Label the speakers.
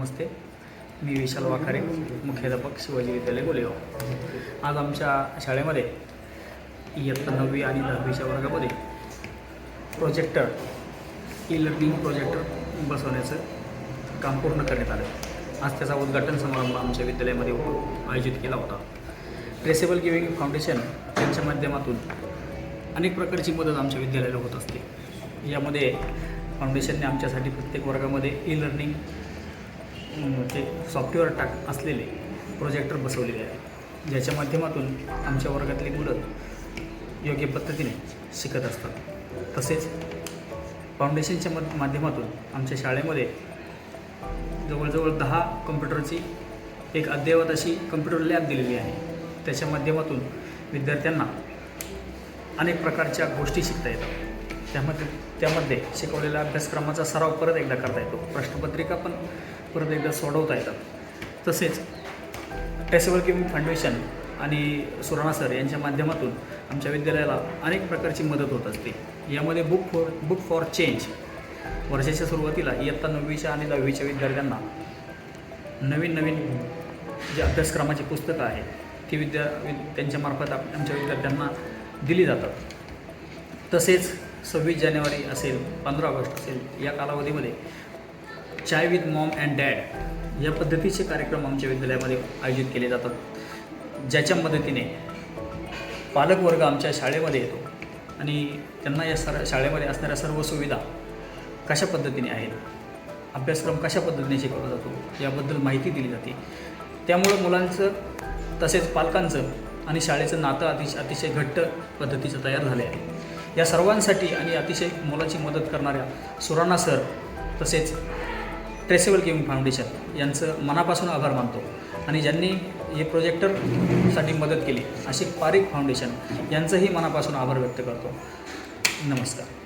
Speaker 1: नमस्ते, मी विशाल वाखारे, मुख्याध्यापक शिवाजी विद्यालय गोलेगाव। आज आमच्या शाळेमध्ये इयत्ता 9वी आणि 10वीच्या वर्गामध्ये प्रोजेक्टर ई-लर्निंग प्रोजेक्टर बसवण्याचं काम पूर्ण करण्यात आलं। आज त्याचा उद्घाटन समारंभ आमच्या विद्यालयामध्ये आयोजित केला होता। ट्रेसेबल गिविंग फाउंडेशन यांच्या माध्यमातून अनेक प्रकारची मदत आमच्या विद्यालयाला होत असते। यामध्ये फाउंडेशनने आमच्यासाठी प्रत्येक वर्गामध्ये ई-लर्निंग चे सॉफ्टवेअर असलेले प्रोजेक्टर बसवलेले आहे, ज्याच्या माध्यमातून आमच्या वर्गातली मुलं योग्य पद्धतीने शिकत असतात। तसेच फाउंडेशनच्या माध्यमातून आमच्या शाळेमध्ये जवळजवळ 10 कम्प्युटरची एक अद्ययावत अशी कम्प्युटर लॅब दिलेली आहे। त्याच्या माध्यमातून विद्यार्थ्यांना अनेक प्रकारच्या गोष्टी शिकता येतात। त्यामध्ये शिकवलेल्या अभ्यासक्रमाचा सराव परत एकदा करता येतो, प्रश्नपत्रिका पण परत एकदा सोडवता येतात। तसेच ट्रेसेबल गिविंग फाउंडेशन आणि सुराणा सर यांच्या माध्यमातून आमच्या विद्यालयाला अनेक प्रकारची मदत होत असते। यामध्ये बुक फॉर चेंज वर्षाच्या सुरुवातीला इयत्ता 9वीच्या आणि 10वीच्या विद्यार्थ्यांना नवीन जे अभ्यासक्रमाची पुस्तकं आहेत ती त्यांच्यामार्फत आमच्या विद्यार्थ्यांना दिली जातात। तसेच 26 जानेवारी असेल, 15 ऑगस्ट असेल, या कालावधीमध्ये चाय विथ मॉम अँड डॅड या पद्धतीचे कार्यक्रम आमच्या विद्यालयामध्ये आयोजित केले जातात, ज्याच्या मदतीने पालकवर्ग आमच्या शाळेमध्ये येतो आणि त्यांना या शाळेमध्ये असणाऱ्या सर्व सुविधा कशा पद्धतीने आहेत, अभ्यासक्रम कशा पद्धतीने शिकवला जातो याबद्दल माहिती दिली जाते। त्यामुळं मुलांचं तसेच पालकांचं आणि शाळेचं नातं अतिशय घट्ट पद्धतीचं तयार झाले आहे। या सर्वांसाठी आणि अतिशय मुलाची मदत करणाऱ्या सुराणा सर तसेच ट्रेसेबल गिविंग फाउंडेशन यांचं मनापासून आभार मानतो आणि ज्यांनी हे प्रोजेक्टरसाठी मदत केली असे पारिक फाउंडेशन यांचंही मनापासून आभार व्यक्त करतो। नमस्कार।